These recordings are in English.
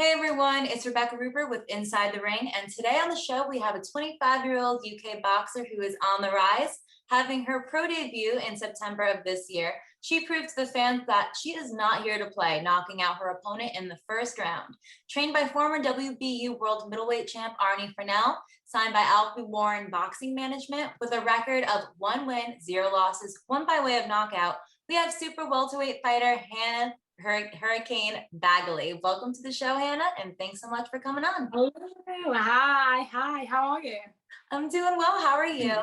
Hey everyone, it's Rebecca Rupert with Inside the Ring, and today on the show we have a 25-year-old UK boxer who is on the rise. Having her pro debut in September of this year, she proved to the fans that she is not here to play, knocking out her opponent in the first round. Trained by former WBU world middleweight champ Arnie Fernell, signed by Alfie Warren Boxing Management, with a record of 1 win, 0 losses, won by way of knockout, we have super welterweight fighter Hannah Hurricane Baggaley. Welcome to the show, Hannah, and thanks so much for coming on. Hello. Hi, how are you? I'm doing well. How are you?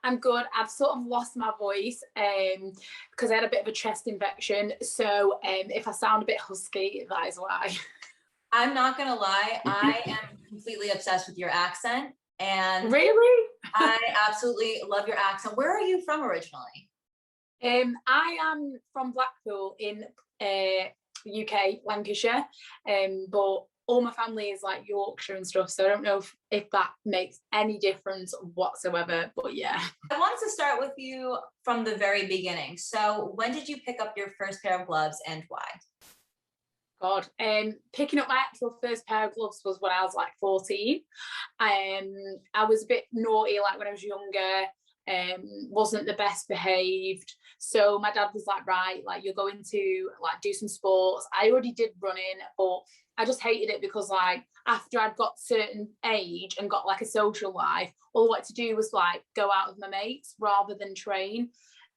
I'm good. I've sort of lost my voice because I had a bit of a chest infection. So if I sound a bit husky, that is why. I'm not gonna lie, I am completely obsessed with your accent. And really? I absolutely love your accent. Where are you from originally? I am from Blackpool in UK, Lancashire, but all my family is like Yorkshire and stuff, so I don't know if that makes any difference whatsoever, but yeah. I wanted to start with you from the very beginning. So when did you pick up your first pair of gloves and why? God, picking up my actual first pair of gloves was when I was like 14. I was a bit naughty like when I was younger. Wasn't the best behaved, so my dad was like, right, like you're going to like do some sports. I already did running, but I just hated it because like after I'd got certain age and got like a social life, all I wanted to do was like go out with my mates rather than train.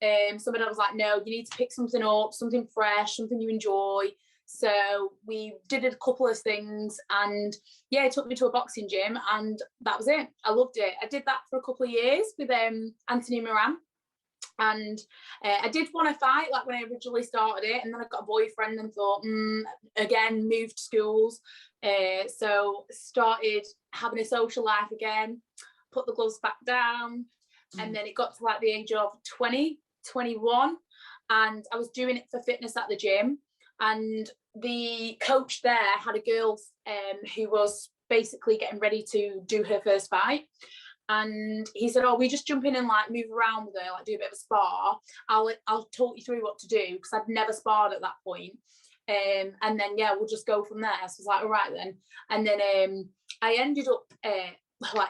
So my dad was like, no, you need to pick something up, something fresh, something you enjoy. So we did a couple of things, and yeah, it took me to a boxing gym, and that was it. I loved it. I did that for a couple of years with Anthony Moran, and I did want to fight like when I originally started it, and then I got a boyfriend and thought, again, moved schools, so started having a social life again, put the gloves back down, and then it got to like the age of 20, 21, and I was doing it for fitness at the gym. And the coach there had a girl who was basically getting ready to do her first fight. And he said, oh, we just jump in and like move around with her, like do a bit of a spar. I'll talk you through what to do, because I'd never sparred at that point. And then, yeah, we'll just go from there. So I was like, all right then. And then I ended up like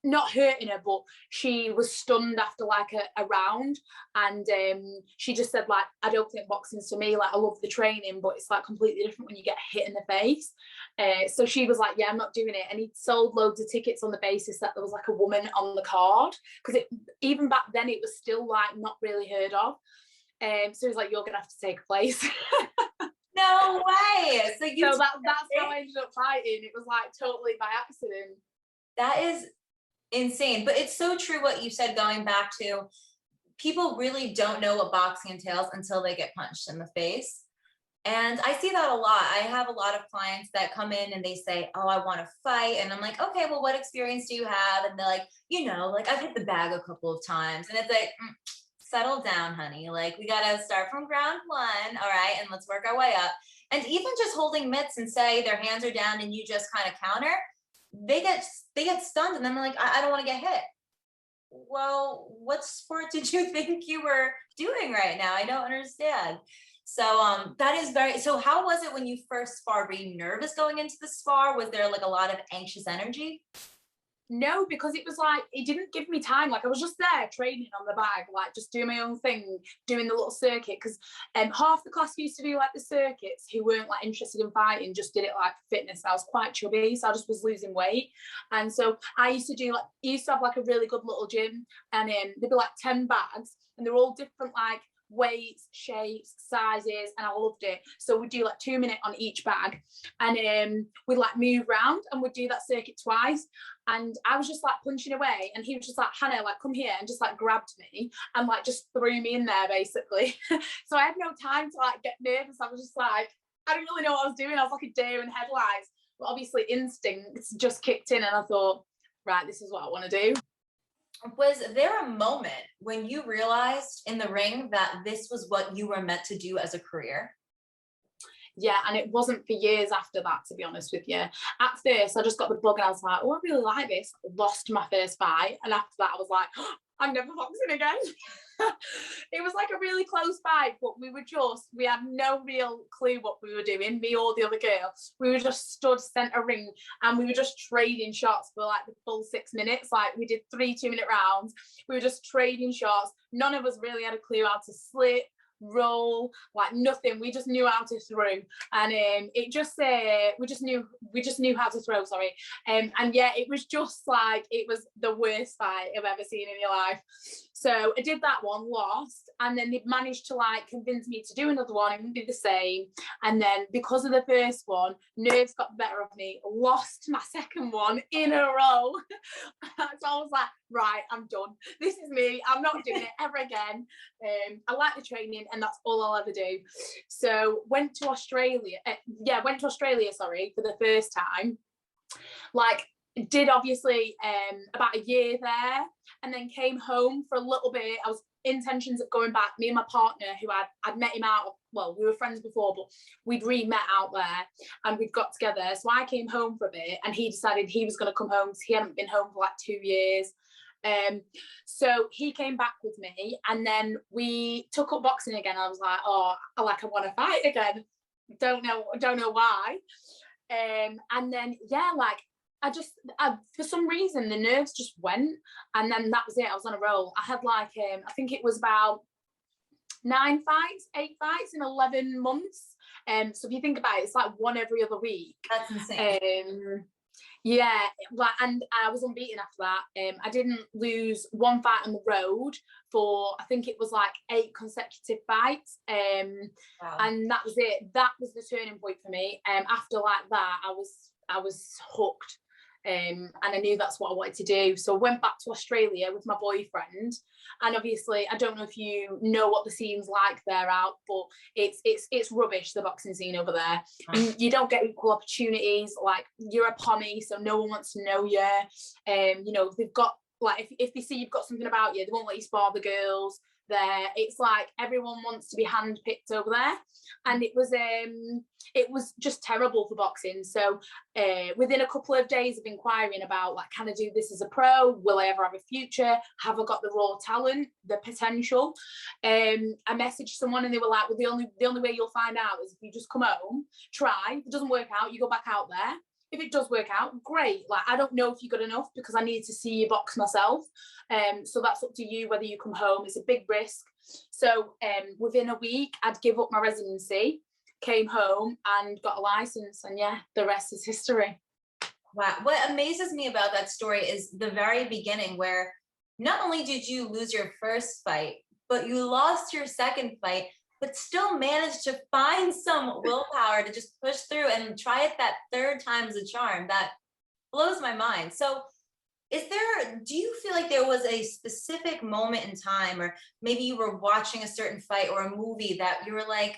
not hurting her, but she was stunned after like a round, and she just said like, I don't think boxing's for me, like I love the training, but it's like completely different when you get hit in the face. So she was like, yeah, I'm not doing it. And he sold loads of tickets on the basis that there was like a woman on the card, because even back then it was still like not really heard of. So he's like, you're gonna have to take a place. No way. So that's how I ended up fighting. It was like totally by accident. That is insane, but it's so true what you said, going back to people really don't know what boxing entails until they get punched in the face. And I see that a lot. I have a lot of clients that come in and they say, oh, I want to fight. And I'm like, okay, well, what experience do you have? And they're like, like I've hit the bag a couple of times. And it's like, settle down, honey. Like we got to start from ground one. All right. And let's work our way up. And even just holding mitts and say their hands are down and you just kind of counter, they get stunned, and then they're like, I don't want to get hit. Well, what sport did you think you were doing right now? I don't understand. So that is so how was it when you first sparred? Were you nervous going into the spar? Was there like a lot of anxious energy? No, because it was like, it didn't give me time. Like I was just there training on the bag, like just doing my own thing, doing the little circuit. Because half the class used to do like the circuits who weren't like interested in fighting, just did it like for fitness. I was quite chubby, so I just was losing weight. And so I used to have like a really good little gym, and there'd be like 10 bags, and they're all different like weights, shapes, sizes, and I loved it. So we'd do like 2 minutes on each bag, and we'd like move around, and we'd do that circuit twice. And I was just like punching away, and he was just like, Hannah, like come here, and just like grabbed me and like just threw me in there basically. So I had no time to like get nervous. I was just like, I didn't really know what I was doing. I was like a deer in headlights, but obviously instincts just kicked in, and I thought, right, this is what I want to do. Was there a moment when you realized in the ring that this was what you were meant to do as a career? Yeah, and it wasn't for years after that, to be honest with you. At first, I just got the bug and I was like, oh, I really like this. Lost my first fight. And after that, I was like, oh, I'm never boxing again. It was like a really close fight, but we had no real clue what we were doing, me or the other girl. We were just stood centre ring and we were just trading shots for like the full 6 minutes. Like we did 3 2-minute rounds. We were just trading shots. None of us really had a clue how to slip, roll, like nothing. We just knew how to throw, and we just knew how to throw, sorry. And yeah, it was just like, it was the worst fight I've ever seen in your life. So I did that one, lost, and then they managed to like convince me to do another one and do the same. And then because of the first one, nerves got the better of me, lost my second one in a row. So I was like, right, I'm done. This is me. I'm not doing it ever again. I like the training, and that's all I'll ever do. So went to Australia, sorry, for the first time. Like, did obviously about a year there, and then came home for a little bit. I was intentions of going back. Me and my partner, who I'd met him out, well, we were friends before, but we'd re-met out there and we'd got together. So I came home for a bit, and he decided he was going to come home because he hadn't been home for like 2 years. So he came back with me, and then we took up boxing again. I was like, oh, I want to fight again. Don't know why. And then, yeah, like, I for some reason the nerves just went, and then that was it. I was on a roll. I had like I think it was about 8 fights in 11 months. So if you think about it, it's like one every other week. That's insane. Yeah, like, and I was unbeaten after that. I didn't lose one fight on the road for, I think it was like 8 consecutive fights. Wow. And that was it. That was the turning point for me. After like that, I was hooked. And I knew that's what I wanted to do. So I went back to Australia with my boyfriend. And obviously, I don't know if you know what the scene's like there out, but it's rubbish, the boxing scene over there. You don't get equal opportunities. Like, you're a pommy, so no one wants to know you. You know, they've got, like, if they see you've got something about you, they won't let you spar the girls there. It's like everyone wants to be handpicked over there, and it was just terrible for boxing. So within a couple of days of inquiring about, like, can I do this as a pro, will I ever have a future, have I got the raw talent, the potential, I messaged someone, and they were like, well, the only way you'll find out is if you just come home, try. If it doesn't work out, you go back out there. If it does work out, great. Like, I don't know if you're good enough because I need to see you box myself. So that's up to you whether you come home. It's a big risk. So within a week, I'd give up my residency, came home and got a license. And yeah, the rest is history. Wow. What amazes me about that story is the very beginning, where not only did you lose your first fight, but you lost your second fight, but still managed to find some willpower to just push through and try it that third time's a charm. That blows my mind. So do you feel like there was a specific moment in time, or maybe you were watching a certain fight or a movie that you were like,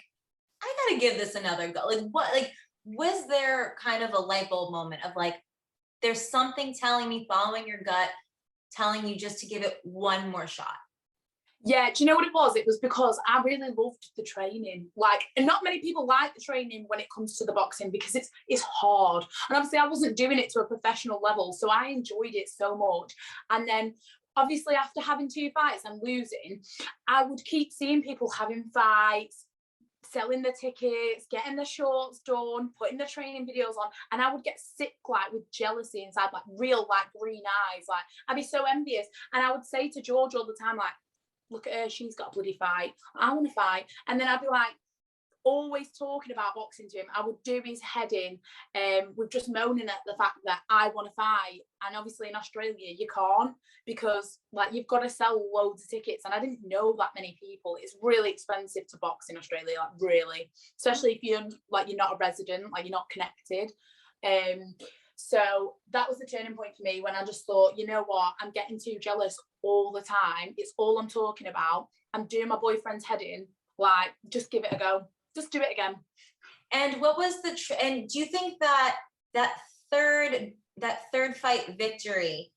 I gotta give this another go? Like, was there kind of a light bulb moment of like, there's something telling me, following your gut, telling you just to give it one more shot? Yeah, do you know what it was? It was because I really loved the training. Like, and not many people like the training when it comes to the boxing, because it's hard. And obviously I wasn't doing it to a professional level, so I enjoyed it so much. And then obviously after having 2 fights and losing, I would keep seeing people having fights, selling the tickets, getting the shorts done, putting the training videos on, and I would get sick, like, with jealousy inside, like real, like, green eyes. Like, I'd be so envious. And I would say to George all the time, like, look at her, she's got a bloody fight, I want to fight. And then I'd be like, always talking about boxing to him. I would do his head in with just moaning at the fact that I want to fight. And obviously in Australia you can't, because like you've got to sell loads of tickets, and I didn't know that many people. It's really expensive to box in Australia, like really, especially if you're not a resident, like you're not connected. So that was the turning point for me, when I just thought, you know what, I'm getting too jealous all the time. It's all I'm talking about. I'm doing my boyfriend's head in. Like, just give it a go. Just do it again. And what was and do you think that third fight victory,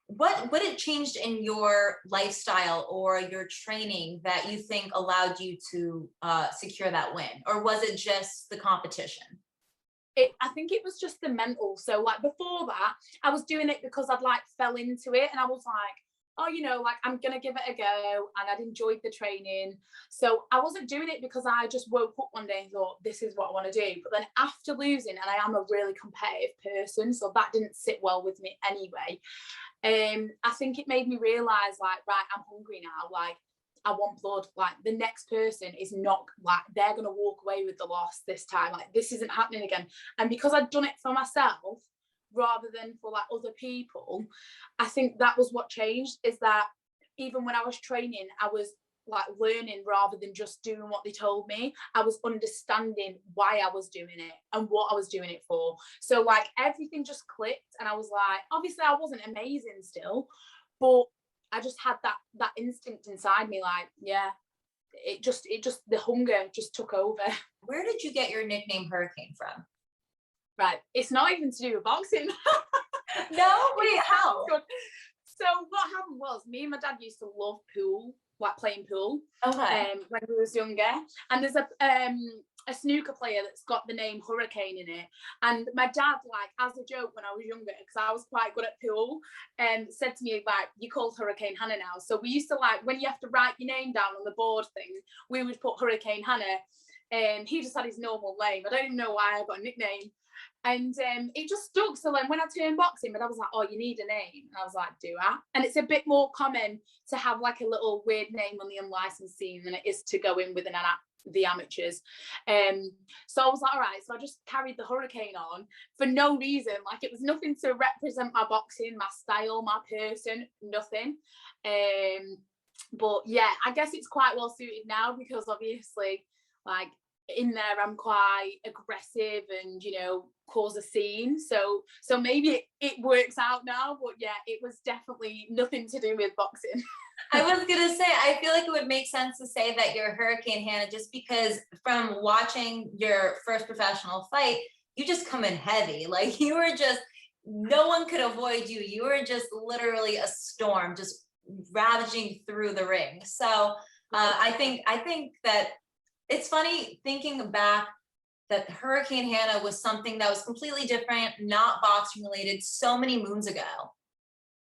what it changed in your lifestyle or your training that you think allowed you to secure that win? Or was it just the competition? I think it was just the mental. So like before that, I was doing it because I'd like fell into it, and I was like, oh, you know, like I'm gonna give it a go, and I'd enjoyed the training. So I wasn't doing it because I just woke up one day and thought, this is what I want to do. But then after losing, and I am a really competitive person, so that didn't sit well with me anyway. I think it made me realise, like, right, I'm hungry now. Like, I want blood. Like, the next person is not, like, they're going to walk away with the loss this time. Like, this isn't happening again. And because I'd done it for myself rather than for, like, other people, I think that was what changed, is that even when I was training, I was, like, learning rather than just doing what they told me. I was understanding why I was doing it and what I was doing it for. So, like, everything just clicked, and I was like, obviously I wasn't amazing still, but I just had that instinct inside me, like, yeah, it just the hunger just took over. Where did you get your nickname Hurricane from? Right, it's not even to do with boxing. No, wait, how? So what happened was, me and my dad used to love pool, like playing pool, Okay. when we was younger. And there's a snooker player that's got the name Hurricane in it. And my dad, like, as a joke when I was younger, because I was quite good at pool, said to me, like, you called Hurricane Hannah now. So we used to, like, when you have to write your name down on the board thing, we would put Hurricane Hannah. And he just had his normal name. I don't even know why I got a nickname. And it just stuck. So then when I turned boxing, but I was like, oh, you need a name. And I was like, do I? And it's a bit more common to have, like, a little weird name on the unlicensed scene than it is to go in with the amateurs. So I was like, all right. So I just carried the Hurricane on for no reason. Like, it was nothing to represent my boxing, my style, my person, nothing. But yeah, I guess it's quite well suited now, because obviously, like, in there I'm quite aggressive and, you know, cause a scene, so maybe it works out now. But yeah, it was definitely nothing to do with boxing. I was gonna say, I feel like it would make sense to say that you're Hurricane Hannah, just because from watching your first professional fight, you just come in heavy. Like, you were just, no one could avoid you. You were just literally a storm, just ravaging through the ring. So I think that it's funny thinking back that Hurricane Hannah was something that was completely different, not boxing related, so many moons ago,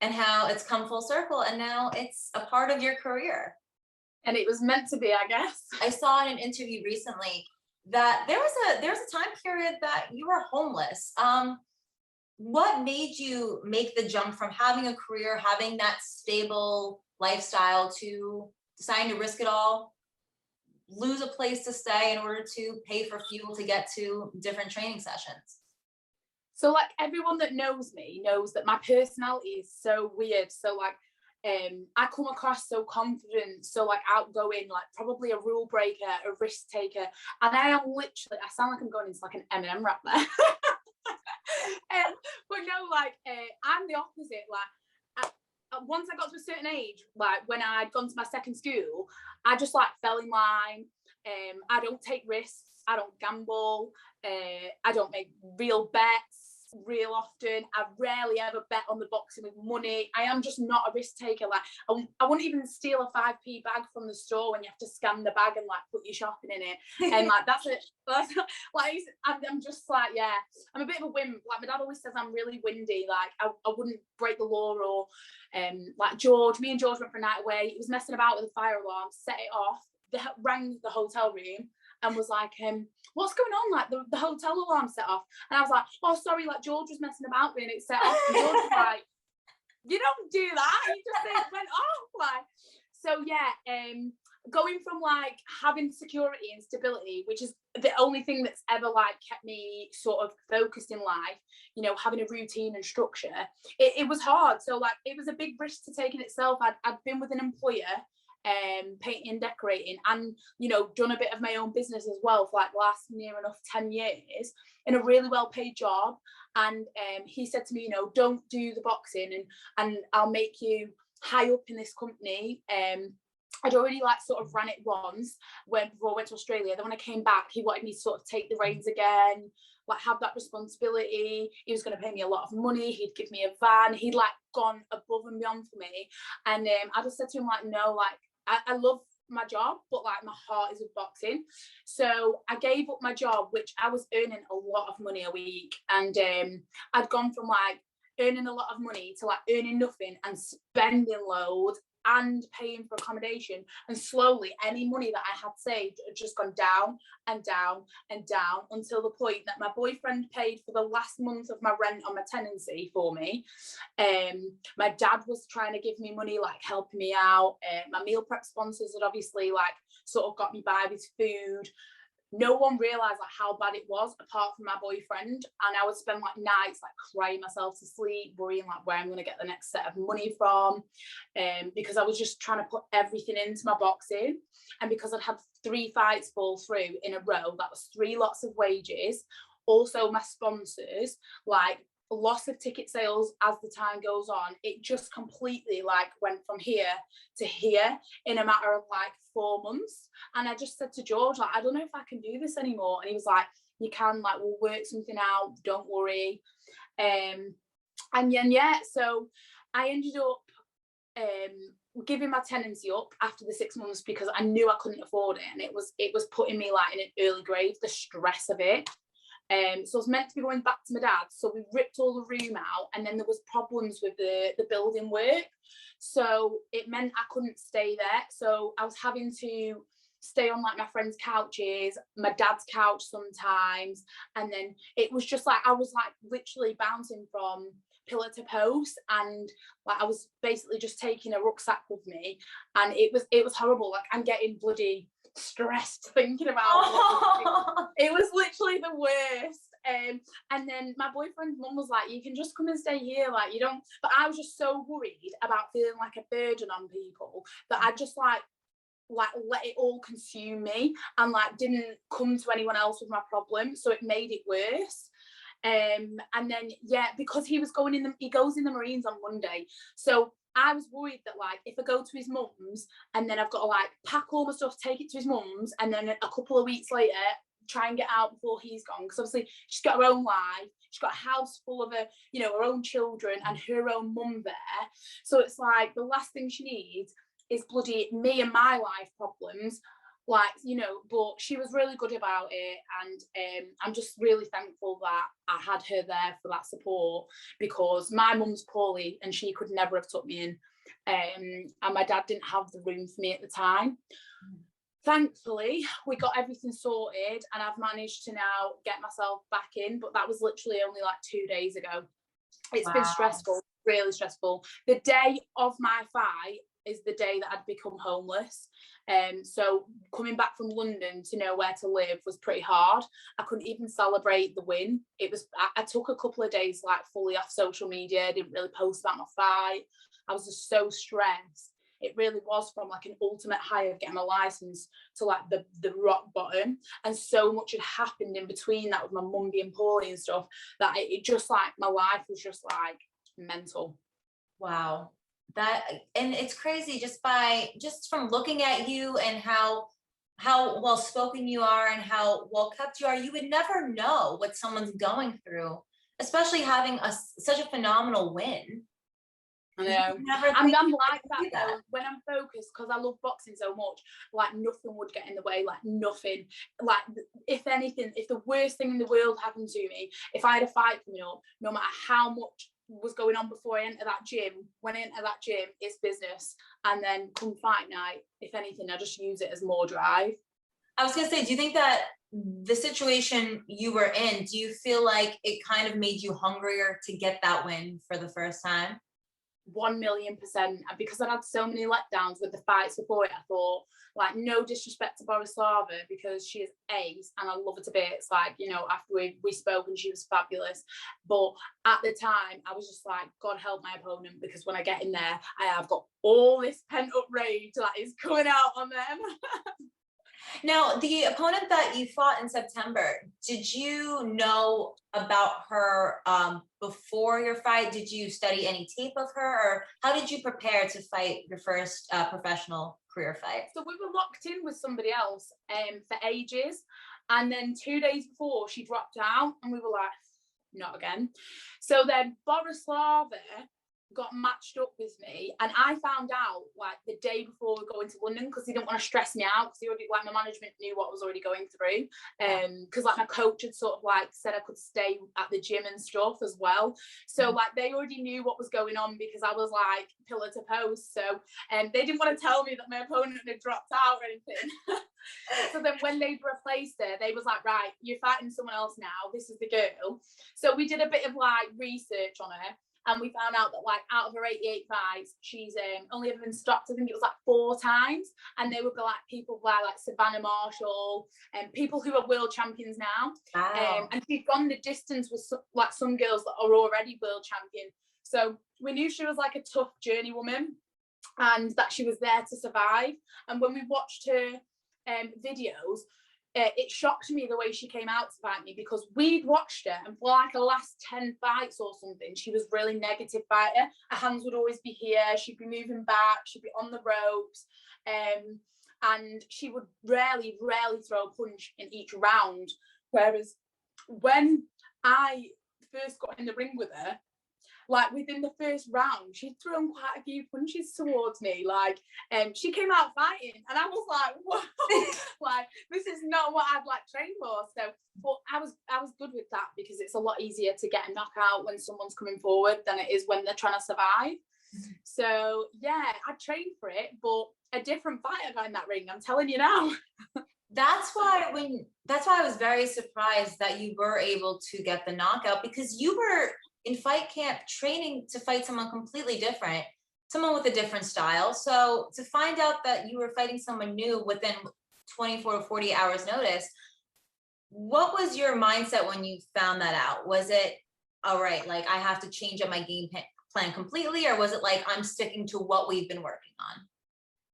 and how it's come full circle and now it's a part of your career. And it was meant to be, I guess. I saw in an interview recently that there was a time period that you were homeless. What made you make the jump from having a career, having that stable lifestyle, to deciding to risk it all, lose a place to stay in order to pay for fuel to get to different training sessions? So, like, everyone that knows me knows that my personality is so weird. So, like, I come across so confident, so, like, outgoing, like probably a rule breaker, a risk taker. And I am literally, I sound like I'm going into like an Eminem rap there. But no, like, I'm the opposite. Like, once I got to a certain age, like when I'd gone to my second school, I just, like, fell in line. I don't take risks. I don't gamble. I don't make real bets real often. I rarely ever bet on the boxing with money. I am just not a risk taker. Like, I wouldn't even steal a 5p bag from the store when you have to scan the bag and, like, put your shopping in it. And, like, that's it. Like, I'm just like, yeah, I'm a bit of a wimp. Like, my dad always says I'm really windy. Like, I wouldn't break the law. Or like, me and George went for a night away. He was messing about with a fire alarm, set it off, rang the hotel room and was like, what's going on? Like, the hotel alarm set off. And I was like, oh, sorry, like, George was messing about with it and it set off. And George was like, you don't do that. He just went off. Like, so yeah, going from, like, having security and stability, which is the only thing that's ever, like, kept me sort of focused in life, you know, having a routine and structure, it was hard. So, like, it was a big risk to take in itself. I'd been with an employer, painting and decorating, and, you know, done a bit of my own business as well for, like, the last near enough 10 years in a really well paid job. And he said to me, you know, don't do the boxing, and I'll make you high up in this company. I'd already, like, sort of ran it once before I went to Australia. Then when I came back, he wanted me to sort of take the reins again, like, have that responsibility. He was going to pay me a lot of money. He'd give me a van. He'd, like, gone above and beyond for me. And I just said to him, like, no, like, I love my job, but, like, my heart is with boxing. So I gave up my job, which I was earning a lot of money a week. And I'd gone from, like, earning a lot of money to like earning nothing and spending loads and paying for accommodation, and slowly any money that I had saved had just gone down and down and down until the point that my boyfriend paid for the last month of my rent on my tenancy for me. My dad was trying to give me money, like helping me out. My meal prep sponsors had obviously like sort of got me by with food. No one realised like how bad it was apart from my boyfriend, and I would spend like nights like crying myself to sleep, worrying like where I'm going to get the next set of money from, because I was just trying to put everything into my boxing. And because I'd had 3 fights fall through in a row, that was 3 lots of wages. Also my sponsors, like loss of ticket sales as the time goes on, it just completely like went from here to here in a matter of like 4 months. And I just said to George, like, I don't know if I can do this anymore. And he was like, you can, like, we'll work something out, don't worry. And then so I ended up giving my tenancy up after the 6 months because I knew I couldn't afford it, and it was putting me like in an early grave, the stress of it. So I was meant to be going back to my dad's, so we ripped all the room out, and then there was problems with the building work, so it meant I couldn't stay there. So I was having to stay on like my friends' couches, my dad's couch sometimes, and then it was just like I was like literally bouncing from pillar to post, and like I was basically just taking a rucksack with me, and it was horrible. Like I'm getting bloody stressed thinking about it was literally the worst. And then my boyfriend's mum was like, you can just come and stay here, like you don't. But I was just so worried about feeling like a burden on people that I just like let it all consume me, and like didn't come to anyone else with my problem, so it made it worse. And then because he goes in the Marines on Monday, so I was worried that like if I go to his mum's and then I've got to like pack all my stuff, take it to his mum's, and then a couple of weeks later try and get out before he's gone, because obviously she's got her own life, she's got a house full of her own children and her own mum there. So it's like the last thing she needs is bloody me and my life problems, like, but she was really good about it, and I'm just really thankful that I had her there for that support, because my mum's poorly and she could never have took me in, and my dad didn't have the room for me at the time. Thankfully we got everything sorted, and I've managed to now get myself back in, but that was literally only like 2 days ago. It's been stressful, really stressful. The day of my fight is the day that I'd become homeless. So coming back from London to know where to live was pretty hard. I couldn't even celebrate the win. I took a couple of days like fully off social media. I didn't really post about my fight. I was just so stressed. It really was from like an ultimate high of getting my license to like the rock bottom, and so much had happened in between that with my mum being poorly and stuff, that it just like my life was just like mental. Wow. And it's crazy just from looking at you and how well spoken you are and how well kept you are. You would never know what someone's going through, especially having such a phenomenal win. I know. I'm like that though. When I'm focused, because I love boxing so much, like nothing would get in the way, like nothing. Like if anything, if the worst thing in the world happened to me, if I had a fight coming up, no matter how much was going on before I enter that gym, when I enter that gym, it's business. And then come fight night, if anything, I just use it as more drive. I was gonna say, do you think that the situation you were in, do you feel like it kind of made you hungrier to get that win for the first time? 1,000,000%. Because I'd had so many letdowns with the fights before it, I thought, like, no disrespect to Borislava, because she is ace and I love her to bits, like, after we spoke and she was fabulous, but at the time I was just like, God help my opponent, because when I get in there I have got all this pent up rage that is coming out on them. Now, the opponent that you fought in September, did you know about her before your fight? Did you study any tape of her, or how did you prepare to fight your first professional career fight? So we were locked in with somebody else for ages, and then 2 days before she dropped out, and we were like, not again. So then Borislava got matched up with me, and I found out like the day before we were going to London, because he didn't want to stress me out, because he already, like, my management knew what I was already going through, because like my coach had sort of like said I could stay at the gym and stuff as well, so like they already knew what was going on, because I was like pillar to post, so they didn't want to tell me that my opponent had dropped out or anything. So then when they replaced her, they was like, right, you're fighting someone else now, this is the girl. So we did a bit of like research on her, and we found out that like out of her 88 fights, she's only ever been stopped, I think it was like 4 times, and they would be like people like Savannah Marshall and people who are world champions now. Wow. And she'd gone the distance with like some girls that are already world champion. So we knew she was like a tough journey woman, and that she was there to survive. And when we watched her videos, it shocked me the way she came out to fight me, because we'd watched her, and for like her last 10 fights or something, she was really negative fighter. Her hands would always be here, she'd be moving back, she'd be on the ropes, and she would rarely throw a punch in each round. Whereas when I first got in the ring with her, like within the first round, she'd thrown quite a few punches towards me. Like, she came out fighting, and I was like, whoa, like this is not what I'd like trained for. So, but I was good with that, because it's a lot easier to get a knockout when someone's coming forward than it is when they're trying to survive. So yeah, I trained for it, but a different fighter got in that ring, I'm telling you now. That's why I was very surprised that you were able to get the knockout, because you were in fight camp training to fight someone completely different, someone with a different style. So to find out that you were fighting someone new within 24 to 40 hours notice, what was your mindset when you found that out? Was it, all right, like I have to change up my game plan completely, or was it like I'm sticking to what we've been working on?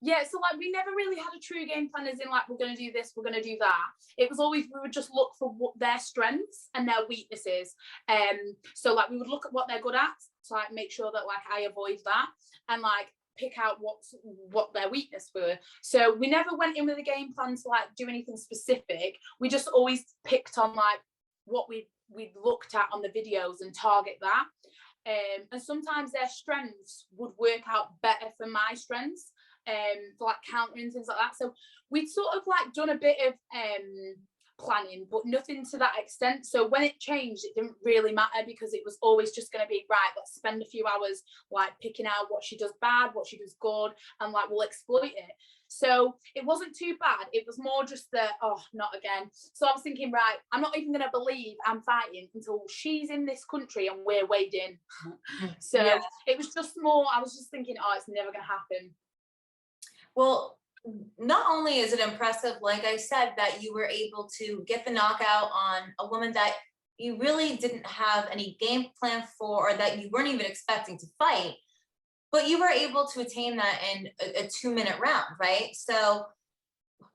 Yeah, so like we never really had a true game plan, as in like we're going to do this, we're going to do that. It was always, we would just look for what their strengths and their weaknesses. So like we would look at what they're good at, to like make sure that like I avoid that, and like pick out what their weakness were. So we never went in with a game plan to like do anything specific. We just always picked on like what we'd looked at on the videos and target that. And sometimes their strengths would work out better for my strengths, for like countering, things like that. So we'd sort of like done a bit of planning, but nothing to that extent. So when it changed, it didn't really matter, because it was always just going to be, right, let's spend a few hours like picking out what she does bad, what she does good, and like we'll exploit it. So it wasn't too bad. It was more just the, oh, not again. So I was thinking, right, I'm not even going to believe I'm fighting until she's in this country and we're weighed in. So yeah, it was just more, I was just thinking, oh, it's never going to happen. Well, not only is it impressive, like I said, that you were able to get the knockout on a woman that you really didn't have any game plan for, or that you weren't even expecting to fight, but you were able to attain that in a 2-minute round, right? So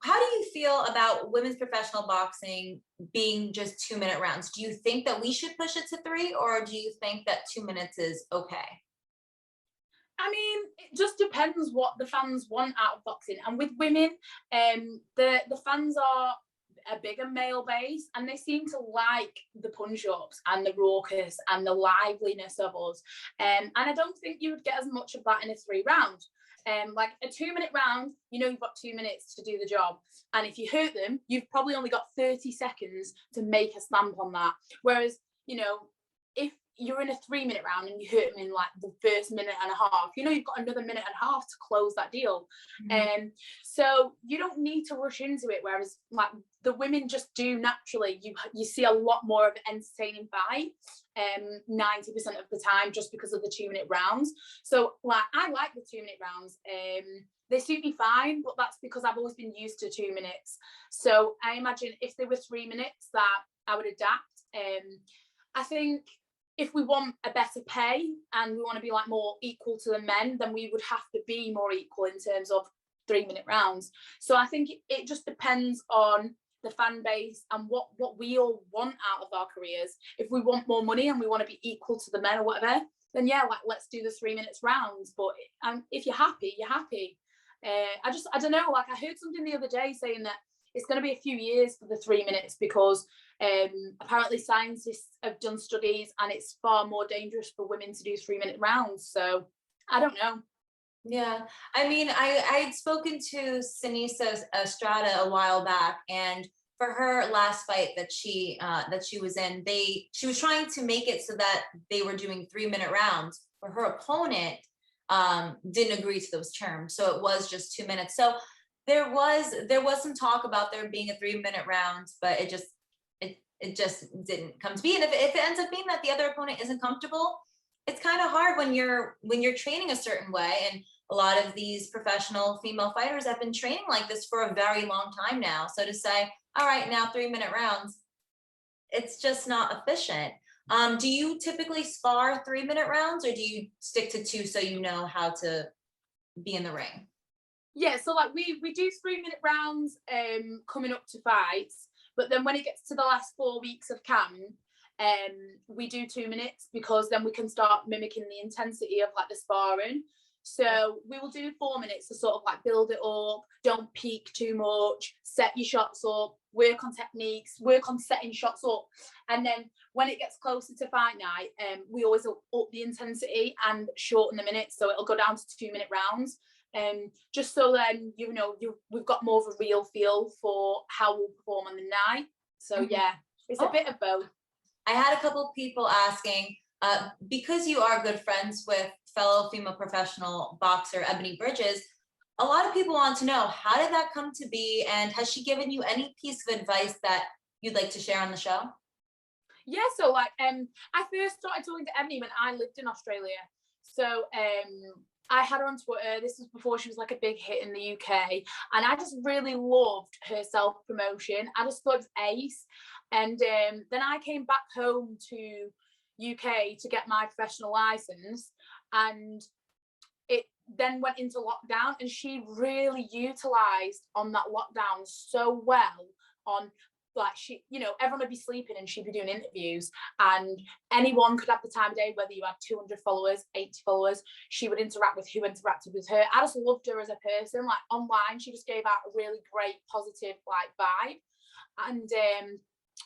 how do you feel about women's professional boxing being just 2-minute rounds? Do you think that we should push it to 3, or do you think that 2 minutes is okay? I mean, it just depends what the fans want out of boxing. And with women, the fans are a bigger male base, and they seem to like the punch-ups and the raucous and the liveliness of us. And I don't think you would get as much of that in a 3 round. Like a 2-minute round, you know, you've got 2 minutes to do the job. And if you hurt them, you've probably only got 30 seconds to make a stamp on that. Whereas, you know, if you're in a 3-minute round and you hurt them in like the first minute and a half, you know, you've got another minute and a half to close that deal. So you don't need to rush into it. Whereas like the women just do naturally, you see a lot more of an entertaining fight 90% of the time, just because of the 2-minute rounds. So like I like the 2-minute rounds. They suit me fine, but that's because I've always been used to 2 minutes. So I imagine if there were 3 minutes, that I would adapt. I think if we want a better pay and we want to be like more equal to the men, then we would have to be more equal in terms of 3-minute rounds. So I think it just depends on the fan base and what we all want out of our careers. If we want more money and we want to be equal to the men or whatever, then yeah, like let's do the 3 minutes rounds. But if you're happy, you're happy. I don't know, like I heard something the other day saying that it's going to be a few years for the 3 minutes, because apparently scientists have done studies and it's far more dangerous for women to do 3-minute rounds. So I don't know. Yeah, I mean, I'd spoken to Sinisa Estrada a while back, and for her last fight that she was in, she was trying to make it so that they were doing 3-minute rounds, but her opponent didn't agree to those terms, so it was just 2 minutes. So there was some talk about there being a 3-minute round, but it just didn't come to be. And if it ends up being that the other opponent isn't comfortable, it's kind of hard when you're training a certain way. And a lot of these professional female fighters have been training like this for a very long time now. So to say, all right, now 3-minute rounds, it's just not efficient. Do you typically spar 3-minute rounds, or do you stick to 2 so you know how to be in the ring? Yeah, so like we do 3-minute rounds coming up to fights, but then when it gets to the last 4 weeks of camp, we do 2 minutes, because then we can start mimicking the intensity of like the sparring. So we will do 4 minutes to sort of like build it up, don't peak too much, set your shots up, work on techniques, work on setting shots up. And then when it gets closer to fight night, we always up the intensity and shorten the minutes. So it'll go down to 2-minute rounds. Just so then, we've got more of a real feel for how we'll perform on the night. So yeah, it's a bit of both. I had a couple people asking, because you are good friends with fellow female professional boxer Ebony Bridges, a lot of people want to know, how did that come to be? And has she given you any piece of advice that you'd like to share on the show? Yeah, so like I first started talking to Ebony when I lived in Australia. So I had her on Twitter. This was before she was like a big hit in the UK. And I just really loved her self-promotion. I just thought it was ace. And then I came back home to UK to get my professional license, and it then went into lockdown, and she really utilized on that lockdown so well. On like, she, everyone would be sleeping and she'd be doing interviews, and anyone could have the time of day, whether you had 200 followers, 80 followers, she would interact with who interacted with her. I just loved her as a person. Like online, she just gave out a really great positive like vibe. And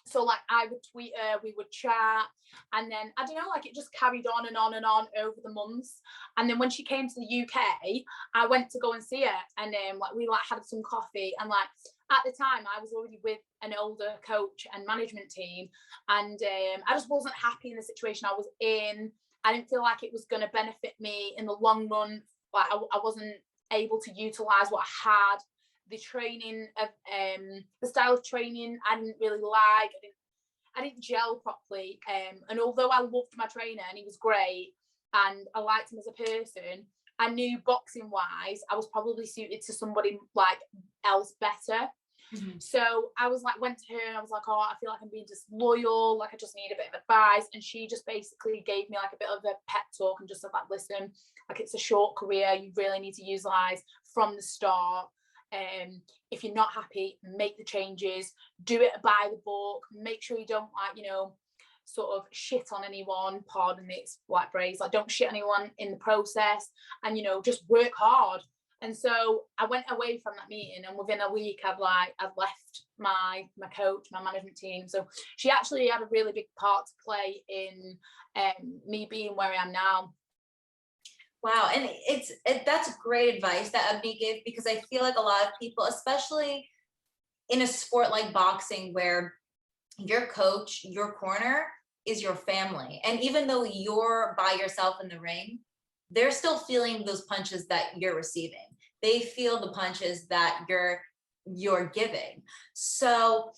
so like I would tweet her, we would chat, and then I don't know, like it just carried on and on and on over the months. And then when she came to the UK, I went to go and see her, and like we like had some coffee, and like at the time I was already with an older coach and management team, and I just wasn't happy in the situation I was in. I didn't feel like it was going to benefit me in the long run. Like I wasn't able to utilize what I had. The training of the style of training I didn't really like. I didn't gel properly. And although I loved my trainer and he was great and I liked him as a person, I knew boxing wise I was probably suited to somebody like else better. So I was like, went to her and I was like, oh, I feel like I'm being disloyal, like I just need a bit of advice. And she just basically gave me like a bit of a pep talk and just said like, listen, like it's a short career, you really need to utilize from the start. If you're not happy, make the changes, do it by the book, make sure you don't like, sort of shit on anyone, pardon the white phrase, like don't shit anyone in the process, and just work hard. And so I went away from that meeting, and within a week I'd left my coach, my management team. So she actually had a really big part to play in me being where I am now. Wow, and that's great advice that Ebony gave, because I feel like a lot of people, especially in a sport like boxing, where your coach, your corner is your family, and even though you're by yourself in the ring, they're still feeling those punches that you're receiving. They feel the punches that you're giving. So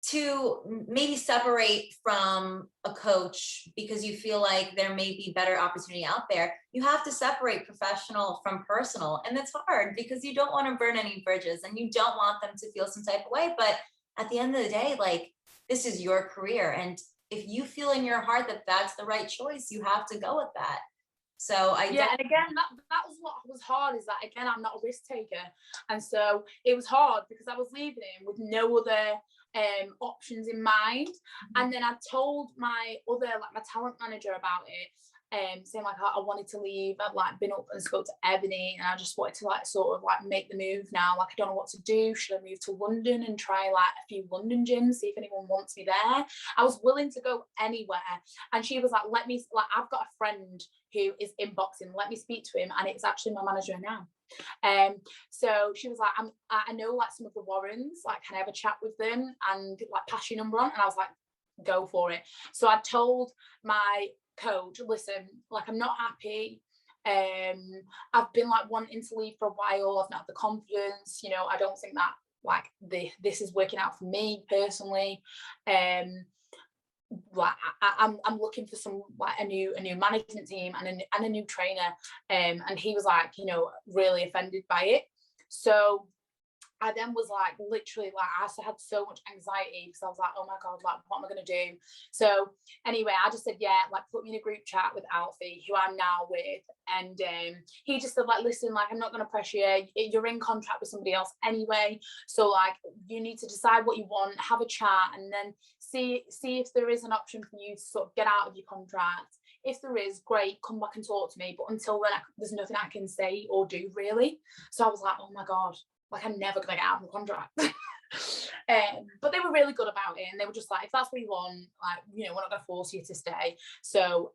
to maybe separate from a coach because you feel like there may be better opportunity out there, you have to separate professional from personal. And it's hard because you don't want to burn any bridges and you don't want them to feel some type of way. But at the end of the day, like, this is your career. And if you feel in your heart that that's the right choice, you have to go with that. So and again, that was what was hard, is that again, I'm not a risk taker. And so it was hard because I was leaving him with no other options in mind. And then I told my talent manager about it, saying like I wanted to leave. I'd like been up and spoke to Ebony, and I just wanted to like sort of like make the move now. Like I don't know what to do. Should I move to London and try like a few London gyms, see if anyone wants me there? I was willing to go anywhere, and she was like, let me, like, I've got a friend who is in boxing, let me speak to him, and it's actually my manager now. So she was like, I know like some of the Warrens, like can I have a chat with them and like pass your number on? And I was like, go for it. So I told my coach, listen, like I'm not happy. I've been like wanting to leave for a while. I've not had the confidence, you know, I don't think that like this is working out for me personally. Like I'm looking for some like a new management team and a new trainer. And he was like, you know, really offended by it. So I then was like, literally, like, I had so much anxiety because I was like, oh my God, like, what am I going to do? So anyway, I just said, yeah, like, put me in a group chat with Alfie, who I'm now with. And he just said, like, listen, like, I'm not going to pressure you. You're in contract with somebody else anyway. So, like, you need to decide what you want, have a chat, and then see if there is an option for you to sort of get out of your contract. If there is, great, come back and talk to me. But until then, there's nothing I can say or do, really. So I was like, oh my God. Like, I'm never going to get out of the contract. But they were really good about it. And they were just like, if that's what you want, like, you know, we're not going to force you to stay. So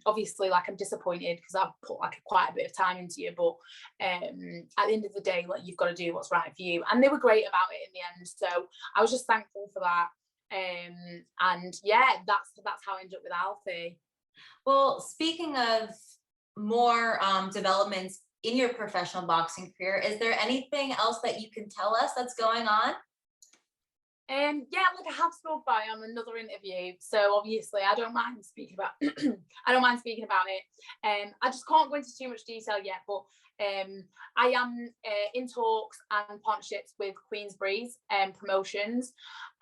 obviously, like, I'm disappointed because I've put like quite a bit of time into you. But at the end of the day, like, you've got to do what's right for you. And they were great about it in the end. So I was just thankful for that. And yeah, that's how I ended up with Alfie. Well, speaking of more developments in your professional boxing career, is there anything else that you can tell us that's going on? Yeah, like I have spoke about it on another interview, so obviously I don't mind speaking about I don't mind speaking about it. I just can't go into too much detail yet, but I am in talks and partnerships with Queensberry's promotions,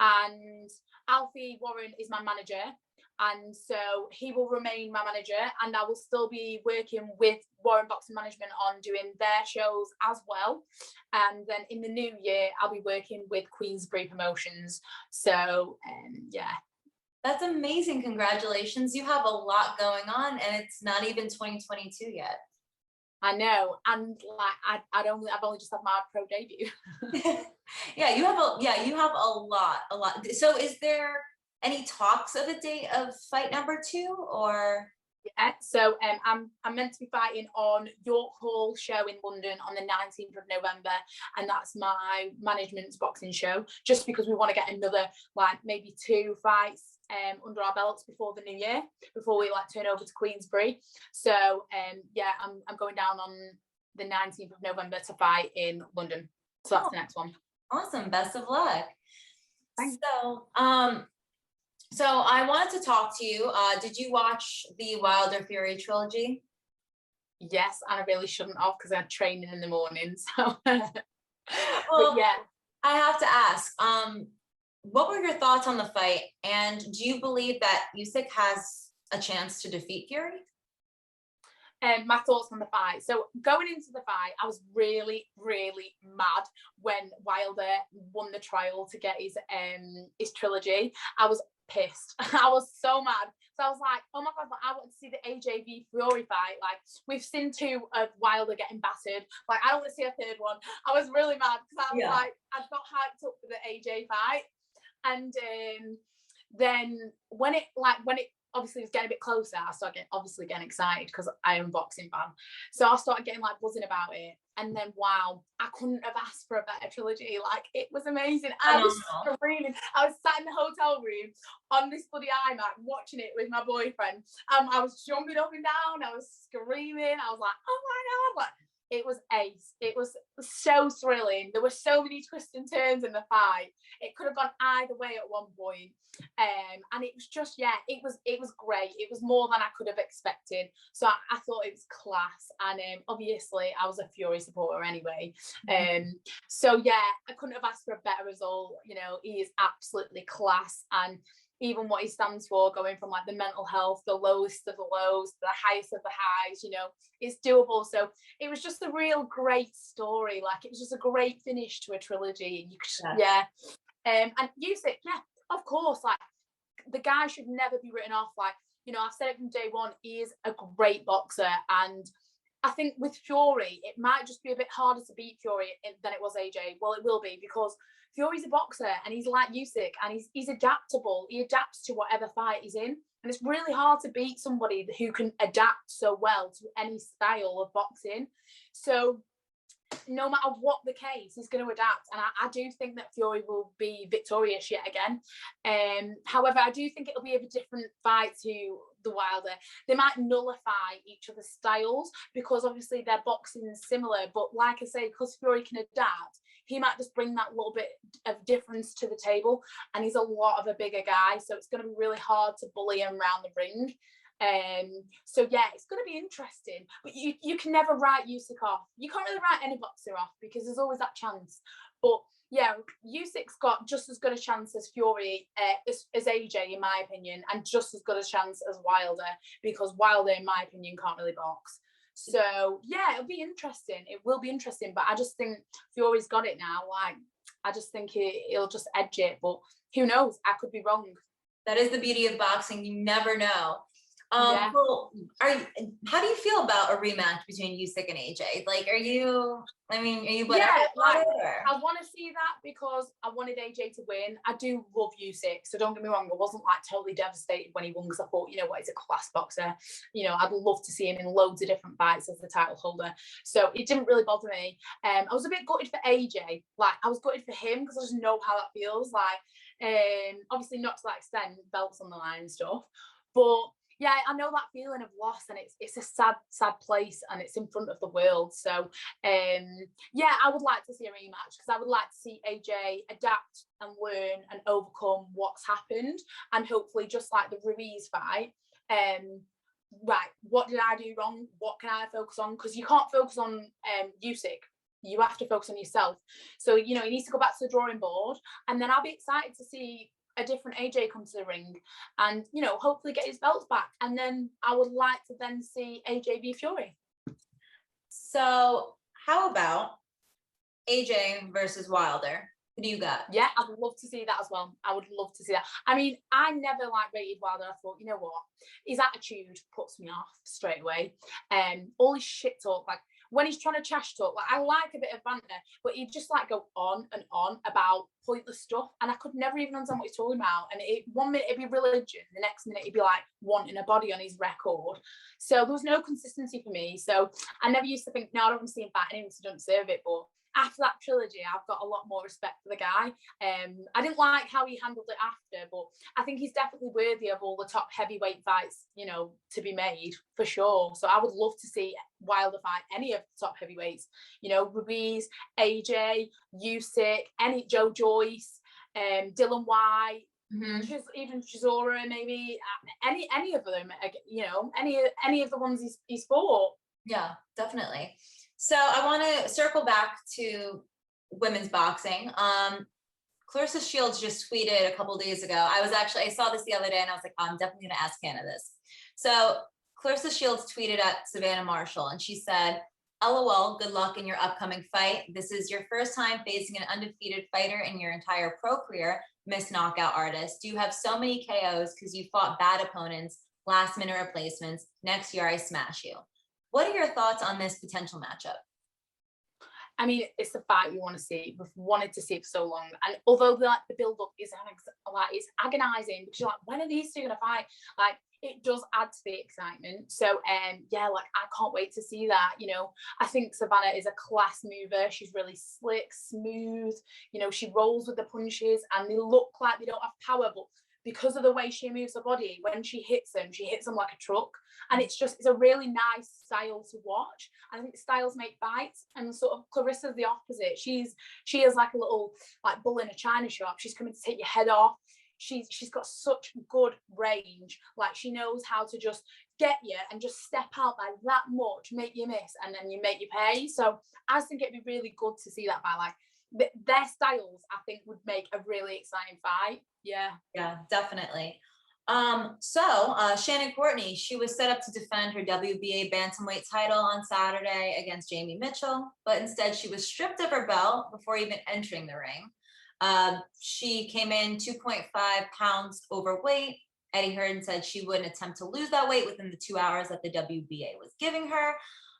and Alfie Warren is my manager. And so he will remain my manager, and I will still be working with Warren Boxing Management on doing their shows as well. And then in the new year, I'll be working with Queensberry Promotions. So, yeah. That's amazing. Congratulations. You have a lot going on, and it's not even 2022 yet. I know. And like, I've only just had my pro debut. Yeah, you have a lot. So is there any talks of a date of fight number 2, or? Yeah, so I'm meant to be fighting on York Hall show in London on the 19th of November, and that's my management's boxing show, just because we want to get another like maybe 2 fights under our belts before the new year, before we like turn over to Queensberry. So yeah, I'm going down on the 19th of November to fight in London. So that's the next one. Awesome. Best of luck. Thanks. So I wanted to talk to you. Did you watch the Wilder Fury trilogy? Yes, and I really shouldn't have because I had training in the morning. So, well, but yeah, I have to ask. What were your thoughts on the fight, and do you believe that Usyk has a chance to defeat Fury? My thoughts on the fight. So going into the fight, I was really, really mad when Wilder won the trial to get his trilogy. I was pissed. I was so mad. So I was like, oh my God, I want to see the AJ v Fury fight. Like, we've seen 2 of Wilder getting battered. Like, I don't want to see a 3rd one. I was really mad because I was like, I'd got hyped up for the AJ fight. And then when it obviously was getting a bit closer, I started getting excited because I am a boxing fan. So I started getting like buzzing about it. And then wow, I couldn't have asked for a better trilogy. Like, it was amazing. I was screaming. I was sat in the hotel room on this bloody iMac watching it with my boyfriend. I was jumping up and down. I was screaming. I was like, oh my God. Like, it was ace. It was so thrilling. There were so many twists and turns in the fight. It could have gone either way at one point. And it was just, yeah, it was great. It was more than I could have expected. So I thought it was class. And obviously I was a Fury supporter anyway. So yeah, I couldn't have asked for a better result. You know, he is absolutely class. And even what he stands for, going from like the mental health, the lowest of the lows, the highest of the highs, you know, it's doable. So it was just a real great story. Like, it was just a great finish to a trilogy. You could, and Usyk, yeah, of course, like, the guy should never be written off. Like, You know, I've said it from day one, he is a great boxer. And I think with Fury, it might just be a bit harder to beat Fury than it was AJ. Well, it will be, because Fury's a boxer and he's like Usyk, and he's adaptable. He adapts to whatever fight he's in. And it's really hard to beat somebody who can adapt so well to any style of boxing. So no matter what the case, he's going to adapt. And I do think that Fury will be victorious yet again. However, I do think it'll be a different fight to the Wilder. They might nullify each other's styles because obviously their boxing is similar. But like I say, because Fury can adapt, he might just bring that little bit of difference to the table. And he's a lot of a bigger guy. So it's going to be really hard to bully him around the ring. So yeah, it's going to be interesting, but you can never write Usyk off. You can't really write any boxer off because there's always that chance. But yeah, Usyk's got just as good a chance as Fury, as AJ in my opinion, and just as good a chance as Wilder, because Wilder in my opinion can't really box. So yeah, it'll be interesting. It will be interesting, but I just think Fury's got it now. Like, I just think he'll just edge it, but who knows? I could be wrong. That is the beauty of boxing. You never know. Yeah. Well, how do you feel about a rematch between Usyk and AJ? Like, are you whatever? Yeah, like, or? I want to see that because I wanted AJ to win. I do love Usyk, so don't get me wrong. I wasn't like totally devastated when he won, because I thought, you know what, he's a class boxer. You know, I'd love to see him in loads of different fights as the title holder. So it didn't really bother me. I was a bit gutted for AJ. Like, I was gutted for him because I just know how that feels. Like, obviously not to that extent, belts on the line and stuff, but yeah, I know that feeling of loss, and it's a sad place, and it's in front of the world. So yeah, I would like to see a rematch because I would like to see AJ adapt and learn and overcome what's happened, and hopefully, just like the Ruiz fight, right, what did I do wrong? What can I focus on? Because you can't focus on Usyk. You have to focus on yourself. So, you know, he needs to go back to the drawing board, and then I'll be excited to see a different AJ come to the ring and, you know, hopefully get his belts back. And then I would like to then see AJ v Fury. So how about AJ versus Wilder? Who do you got? Yeah, I'd love to see that as well. I would love to see that. I mean, I never rated Wilder. I thought, you know what, his attitude puts me off straight away. All his shit talk, like when he's trying to trash talk, like I like a bit of banter, but he'd just like go on and on about pointless stuff, and I could never even understand what he's talking about. And one minute it'd be religion, the next minute he'd be like wanting a body on his record. So there was no consistency for me. So I never used to think, no, I don't want to see him fight anyone, so don't deserve it. But after that trilogy, I've got a lot more respect for the guy. I didn't like how he handled it after, but I think he's definitely worthy of all the top heavyweight fights, you know, to be made, for sure. So I would love to see Wilder fight any of the top heavyweights, you know, Ruiz, AJ, Usyk, any Joe Joyce, Dylan White, even Chisora, maybe any of them, you know, any of the ones he's fought. Yeah, definitely. So I want to circle back to women's boxing. Clarissa Shields just tweeted a couple days ago. I saw this the other day and I was like, oh, I'm definitely going to ask Hannah this. So Clarissa Shields tweeted at Savannah Marshall and she said, LOL, good luck in your upcoming fight. This is your first time facing an undefeated fighter in your entire pro career, Miss Knockout Artist. You have so many KOs because you fought bad opponents, last minute replacements. Next year, I smash you. What are your thoughts on this potential matchup? I mean, it's the fight we want to see. We've wanted to see it for so long. And although the build-up is it's agonizing because you're like, when are these two going to fight? Like, it does add to the excitement. So, yeah, like, I can't wait to see that. You know, I think Savannah is a class mover. She's really slick, smooth. You know, she rolls with the punches and they look like they don't have power, but because of the way she moves her body, when she hits them like a truck. And it's a really nice style to watch. I think styles make fights, and sort of Clarissa's the opposite. She is like a little like bull in a china shop. She's coming to take your head off. She's got such good range. Like, she knows how to just get you and just step out by that much, make you miss, and then you make you pay. So I just think it'd be really good to see that by like their styles. I think would make a really exciting fight. Yeah, definitely. So Shannon Courtney, she was set up to defend her WBA bantamweight title on Saturday against Jamie Mitchell, but instead she was stripped of her belt before even entering the ring. She came in 2.5 pounds overweight, Eddie Hearn said she wouldn't attempt to lose that weight within the 2 hours that the WBA was giving her.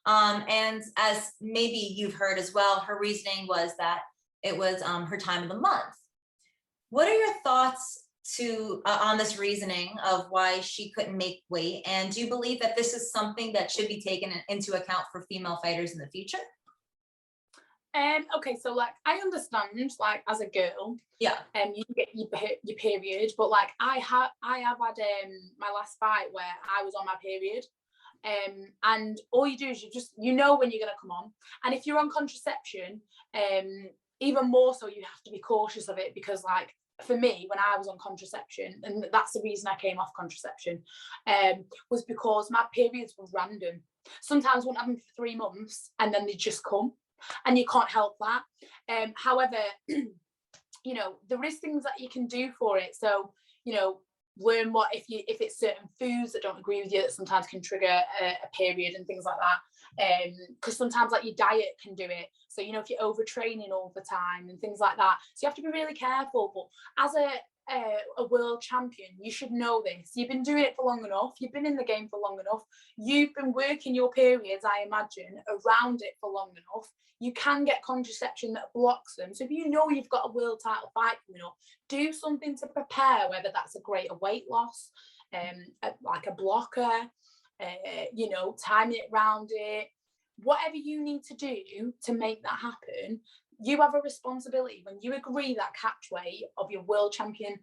And as maybe you've heard as well, her reasoning was that it was her time of the month. What are your thoughts on this reasoning of why she couldn't make weight? And do you believe that this is something that should be taken into account for female fighters in the future? Okay, so like I understand, like as a girl, yeah, you get your period, but like I have had my last fight where I was on my period, and all you do is you know when you're gonna come on, and if you're on contraception, even more so you have to be cautious of it, because like for me when I was on contraception, and that's the reason I came off contraception, was because my periods were random. Sometimes I wouldn't have them for 3 months and then they just come, and you can't help that. However, you know, there is things that you can do for it. So, you know, learn what if it's certain foods that don't agree with you that sometimes can trigger a period and things like that. Because sometimes like your diet can do it. So, you know, if you're overtraining all the time and things like that. So you have to be really careful. But as a world champion, you should know this. You've been doing it for long enough. You've been in the game for long enough. You've been working your periods, I imagine, around it for long enough. You can get contraception that blocks them. So if you know you've got a world title fight coming up, do something to prepare, whether that's a greater weight loss, like a blocker, you know, timing it around it, whatever you need to do to make that happen. You have a responsibility when you agree that catch weight of your world champion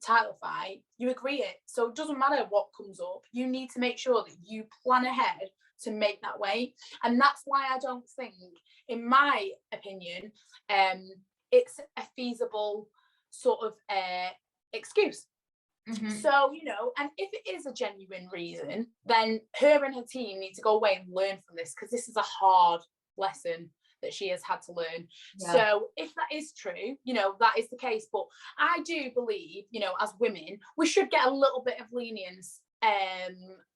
title fight, you agree it. So it doesn't matter what comes up. You need to make sure that you plan ahead to make that weight. And that's why I don't think, in my opinion, it's a feasible sort of excuse. Mm-hmm. So, you know, and if it is a genuine reason, then her and her team need to go away and learn from this, because this is a hard lesson that she has had to learn. Yeah. So if that is true, you know, that is the case. But I do believe, you know, as women, we should get a little bit of lenience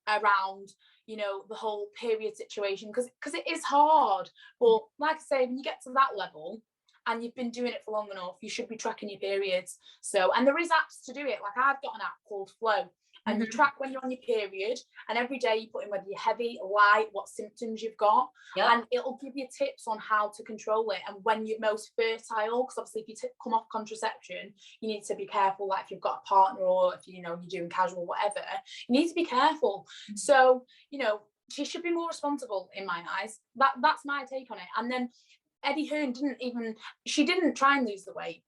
around, you know, the whole period situation, because it is hard. But like I say, when you get to that level and you've been doing it for long enough, you should be tracking your periods. So, and there is apps to do it. Like I've got an app called Flow, and you track when you're on your period, and every day you put in whether you're heavy, light, what symptoms you've got, and it'll give you tips on how to control it and when you're most fertile. Because obviously if you come off contraception, you need to be careful, like if you've got a partner or if you know you're doing casual, whatever, you need to be careful. So, you know, she should be more responsible in my eyes. That's my take on it. And then Eddie Hearn didn't try and lose the weight.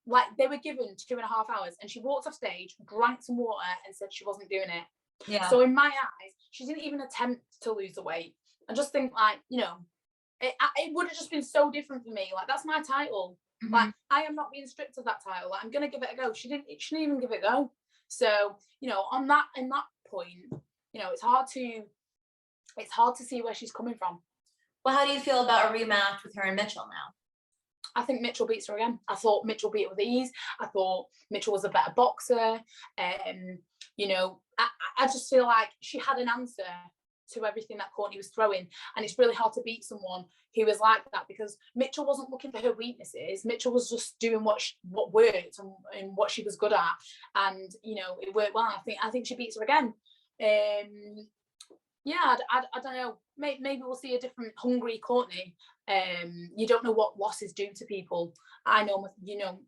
Like they were given 2.5 hours and she walked off stage, drank some water and said she wasn't doing it. Yeah. So in my eyes, she didn't even attempt to lose the weight. I just think, like, you know, it would have just been so different for me. Like, that's my title. Mm-hmm. Like, I am not being stripped of that title. Like, I'm gonna give it a go. She didn't even give it a go. So, you know, in that point, you know, it's hard to see where she's coming from. Well, how do you feel about a rematch with her and Mitchell now? I think Mitchell beats her again. I thought Mitchell beat her with ease. I thought Mitchell was a better boxer. You know, I just feel like she had an answer to everything that Courtney was throwing. And it's really hard to beat someone who was like that, because Mitchell wasn't looking for her weaknesses. Mitchell was just doing what worked and what she was good at. And, you know, it worked well. I think she beats her again. Yeah, I don't know. Maybe we'll see a different hungry Courtney. You don't know what losses do to people. I know, you know,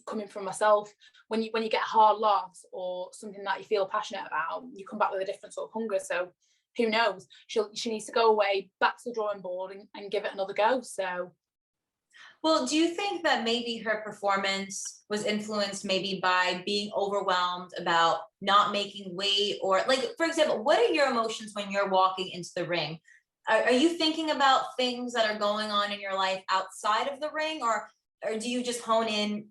coming from myself, when you get a hard loss or something that you feel passionate about, you come back with a different sort of hunger. So who knows? She needs to go away, back to the drawing board and give it another go. So. Well, do you think that maybe her performance was influenced maybe by being overwhelmed about not making weight? Or, like, for example, what are your emotions when you're walking into the ring? Are you thinking about things that are going on in your life outside of the ring, or do you just hone in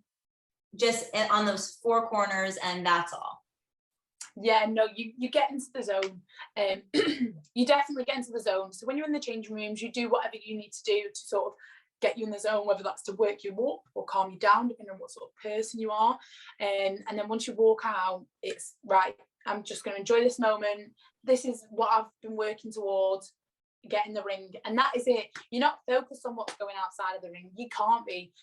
just on those 4 corners and that's all? Yeah, no, you get into the zone. You definitely get into the zone. So when you're in the changing rooms, you do whatever you need to do to sort of get you in the zone, whether that's to work you up or calm you down, depending on what sort of person you are. And then once you walk out, it's right, I'm just going to enjoy this moment. This is what I've been working towards, get in the ring, and that is it. You're not focused on what's going outside of the ring. You can't be.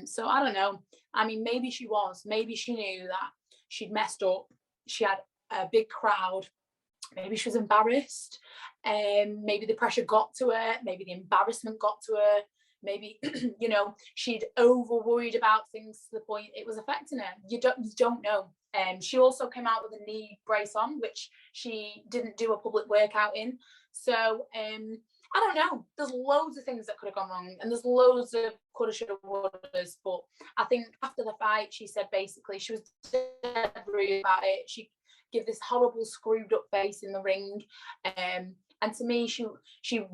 So I don't know. I mean, maybe she was. Maybe she knew that she'd messed up she had a big crowd. Maybe she was embarrassed, maybe the pressure got to her, maybe the embarrassment got to her, maybe you know, she'd over worried about things to the point it was affecting her. You don't know. She also came out with a knee brace on, which she didn't do a public workout in. So I don't know. There's loads of things that could have gone wrong, and there's loads of coulda, shoulda, wouldas. But I think after the fight, she said basically she was dead rude about it. She give this horrible screwed up face in the ring, and to me she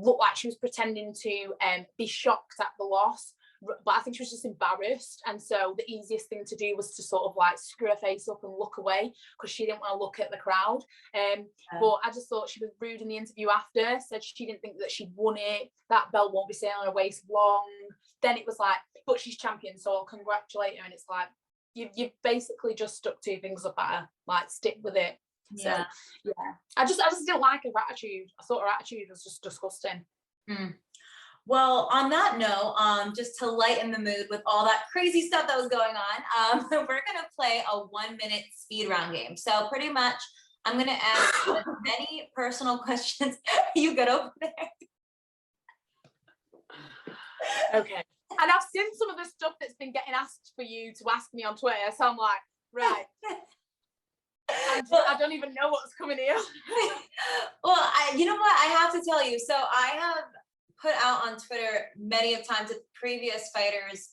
looked like she was pretending to be shocked at the loss, but I think she was just embarrassed, and so the easiest thing to do was to sort of like screw her face up and look away because she didn't want to look at the crowd. But I just thought she was rude in the interview after, said she didn't think that she'd won it, that belt won't be staying on her waist long. Then it was like, but she's champion, so I'll congratulate her. And it's like, you've basically just stuck two things up at her, like stick with it. Yeah. So yeah, I just didn't like her attitude. I thought her attitude was just disgusting. Well, on that note, just to lighten the mood with all that crazy stuff that was going on, we're gonna play a 1-minute speed round game. So pretty much I'm gonna ask as many personal questions. You good over there? Okay. And I've seen some of the stuff that's been getting asked for you to ask me on Twitter, so I'm like, right. I don't even know what's coming here. Well, you know what? I have to tell you. So I have put out on Twitter many of times with previous fighters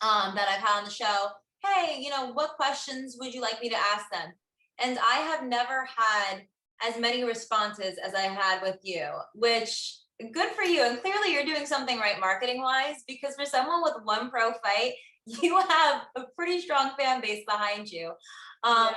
that I've had on the show, hey, you know, what questions would you like me to ask them? And I have never had as many responses as I had with you, which good for you. And clearly you're doing something right marketing wise, because for someone with one pro fight, you have a pretty strong fan base behind you. Yeah,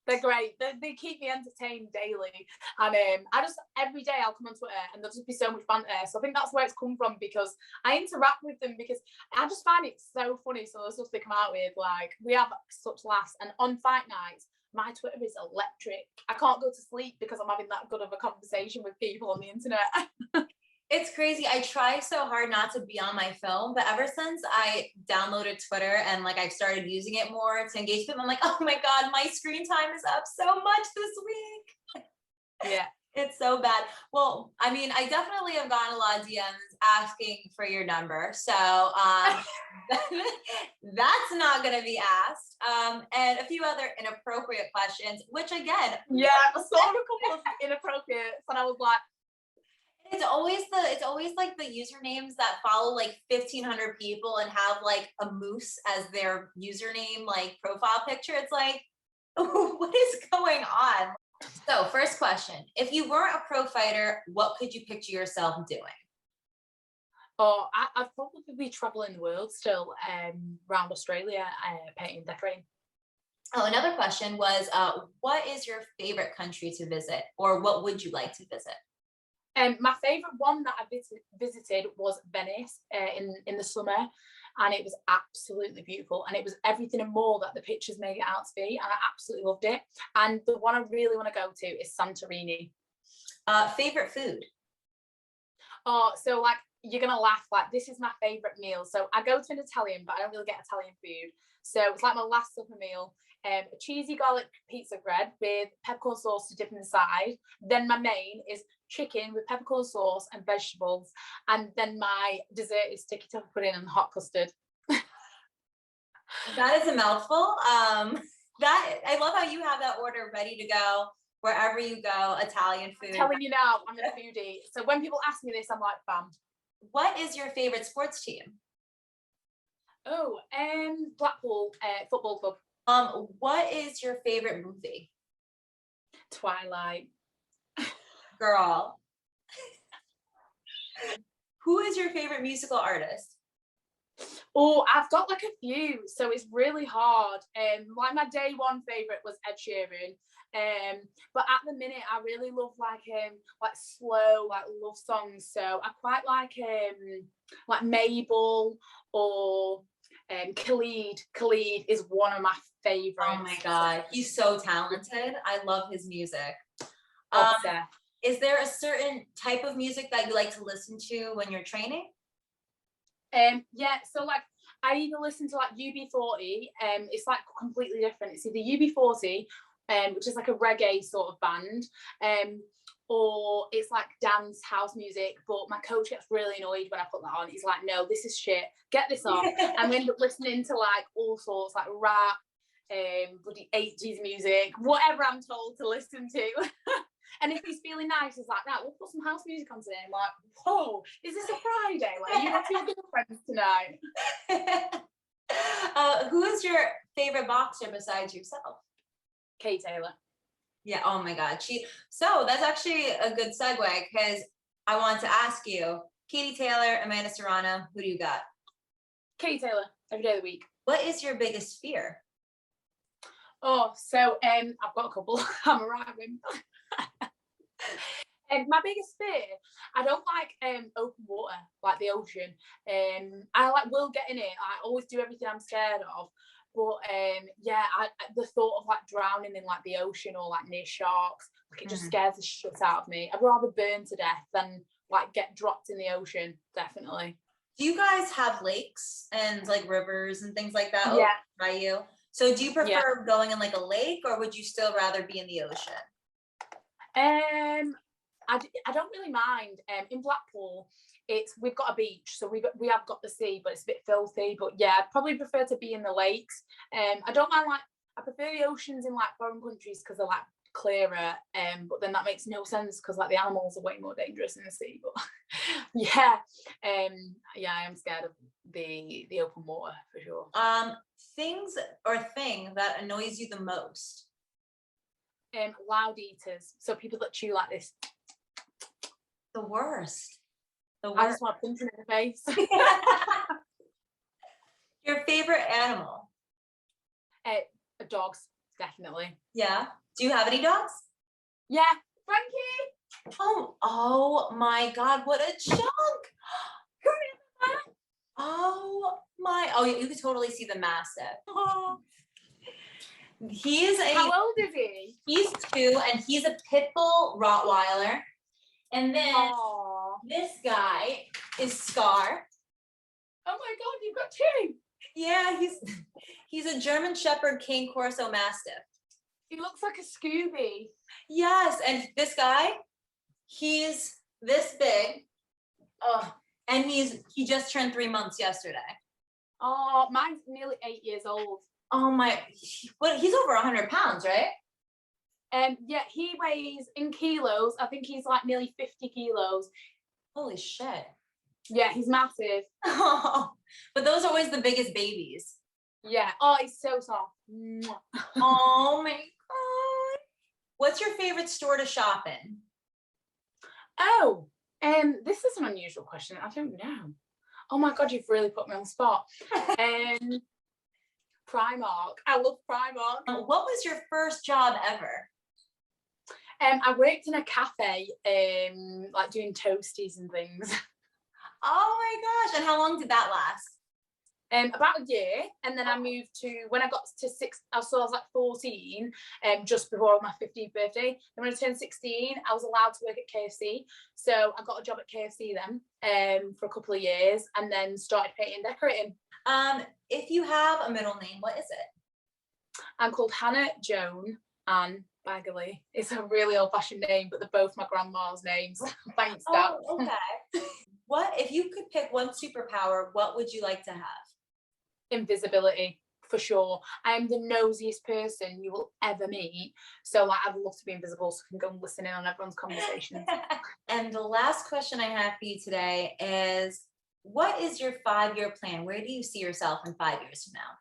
they're great. They keep me entertained daily. And I just, every day I'll come on Twitter and there'll just be so much banter. So I think that's where it's come from, because I interact with them, because I just find it so funny. So the stuff they come out with, like, we have such laughs. And on fight nights, my Twitter is electric. I can't go to sleep because I'm having that good of a conversation with people on the internet. It's crazy. I try so hard not to be on my phone, but ever since I downloaded Twitter and like I've started using it more to engage with them, I'm like, oh my God, my screen time is up so much this week. Yeah. It's so bad. Well, I mean, I definitely have gotten a lot of DMs asking for your number. So that's not going to be asked. And a few other inappropriate questions, which again. Yeah, I saw a couple of inappropriate, and I was like, it's always like the usernames that follow like 1,500 people and have like a moose as their username, like profile picture. It's like, what is going on? So first question, if you weren't a pro fighter, what could you picture yourself doing? Oh, I'd probably be traveling the world still, around Australia, painting and decorating. Oh, another question was, what is your favorite country to visit, or what would you like to visit? My favourite one that I visited was Venice in the summer, and it was absolutely beautiful, and it was everything and more that the pictures made it out to be, and I absolutely loved it. And the one I really want to go to is Santorini. Favorite food? Oh, so like, you're gonna laugh, like, this is my favourite meal. So I go to an Italian, but I don't really get Italian food, so it's like my last supper meal. A cheesy garlic pizza bread with peppercorn sauce to dip inside. Then my main is chicken with peppercorn sauce and vegetables, and then my dessert is sticky toffee pudding and hot custard. That is a mouthful. That I love how you have that order ready to go wherever you go. Italian food. I'm telling you now, I'm a foodie. So when people ask me this, I'm like, bam. What is your favorite sports team? Oh, Blackpool Football Club. What is your favorite movie? Twilight. Girl. Who is your favorite musical artist? Oh, I've got like a few, so it's really hard. Like my day one favorite was Ed Sheeran. But at the minute I really love like slow, like love songs. So I quite like Mabel or Khalid. Khalid is one of my favorites. Oh my God, he's so talented. I love his music. Is there a certain type of music that you like to listen to when you're training? Yeah, so like I either listen to like UB40, it's like completely different. It's either UB40 which is like a reggae sort of band. Or it's like dance house music, but my coach gets really annoyed when I put that on. He's like, no, this is shit, get this off. And we end up listening to like all sorts, like rap, bloody 80s music, whatever I'm told to listen to. And if he's feeling nice, he's like, right, we'll put some house music on today. I'm like, whoa, is this a Friday? Like, you got two girlfriends tonight. Who is your favorite boxer besides yourself? Kay Taylor. Yeah, oh my God. So that's actually a good segue, because I want to ask you, Katie Taylor, Amanda Serrano, who do you got? Katie Taylor, every day of the week. What is your biggest fear? Oh, so I've got a couple. I'm arriving. My biggest fear, I don't like open water, like the ocean. I will get in it. I always do everything I'm scared of. But the thought of like drowning in like the ocean or like near sharks, like it just scares the shit out of me. I'd rather burn to death than like get dropped in the ocean, definitely. Do you guys have lakes and like rivers and things like that? Yeah. By you? So do you prefer going in like a lake, or would you still rather be in the ocean? I don't really mind. In Blackpool, we've got a beach, so we have got the sea, but it's a bit filthy. But yeah, I'd probably prefer to be in the lakes. I don't mind, like, I prefer the oceans in like foreign countries because they're like clearer. But then that makes no sense because like the animals are way more dangerous in the sea. But I am scared of the open water for sure. Things or thing that annoys you the most? Loud eaters, so people that chew like this. The worst. I just want to punch them in the face. Your favorite animal? Dogs, definitely. Yeah. Do you have any dogs? Yeah, Frankie. Oh my God! What a chunk! Oh, you could totally see the mastiff. Oh. How old is he? He's 2, and he's a pit bull Rottweiler. And then this guy is Scar. Oh my God, you've got 2. Yeah, he's a German Shepherd Cane Corso Mastiff. He looks like a Scooby. Yes, and this guy, he's this big. Oh, and he just turned 3 months yesterday. Oh, mine's nearly 8 years old. Oh my, he's over 100 pounds, right? Yeah, he weighs in kilos. I think he's like nearly 50 kilos. Holy shit. Yeah, he's massive. Oh, but those are always the biggest babies. Yeah. Oh, he's so soft. Oh my God. What's your favorite store to shop in? Oh, this is an unusual question. I don't know. Oh my God, you've really put me on the spot. Primark. I love Primark. What was your first job ever? I worked in a cafe, like doing toasties and things. Oh my gosh. And how long did that last? About a year. And then I moved to, when I got to 6, I was like 14, just before my 15th birthday. And when I turned 16, I was allowed to work at KFC. So I got a job at KFC then for a couple of years, and then started painting and decorating. If you have a middle name, what is it? I'm called Hannah Joan Ann Baggaley. It's a really old-fashioned name, but they're both my grandma's names. Thanks, Dad. Oh, okay. What if you could pick one superpower? What would you like to have? Invisibility, for sure. I am the nosiest person you will ever meet, so like I'd love to be invisible so I can go and listen in on everyone's conversations. And the last question I have for you today is, what is your 5-year plan? Where do you see yourself in 5 years from now?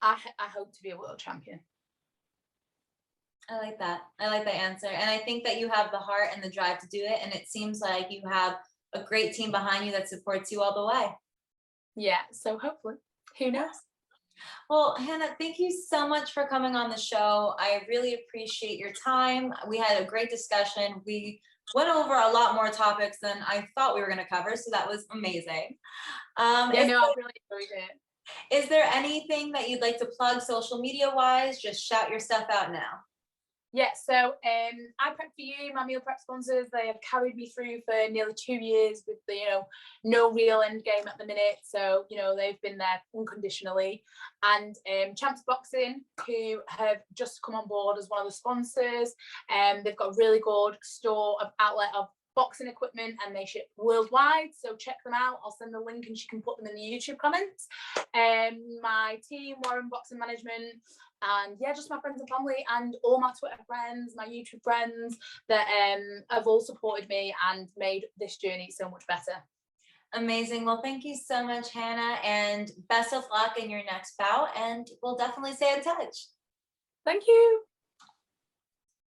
I hope to be a world champion. I like that. I like that answer. And I think that you have the heart and the drive to do it. And it seems like you have a great team behind you that supports you all the way. Yeah, so hopefully. Who knows? Well, Hannah, thank you so much for coming on the show. I really appreciate your time. We had a great discussion. We went over a lot more topics than I thought we were going to cover, so that was amazing. I really enjoyed it. Is there anything that you'd like to plug social media wise? Just shout your stuff out now. Yeah, so I Prep For You, my meal prep sponsors, they have carried me through for nearly 2 years with the, no real end game at the minute. So, they've been there unconditionally. And Champs Boxing, who have just come on board as one of the sponsors, they've got a really good outlet of boxing equipment, and they ship worldwide, so check them out. I'll send the link and she can put them in the YouTube comments. My team, Warren Boxing Management, and yeah, just my friends and family, and all my Twitter friends, my YouTube friends that have all supported me and made this journey so much better. Amazing. Well, thank you so much, Hannah, and best of luck in your next bout, and we'll definitely stay in touch. Thank you.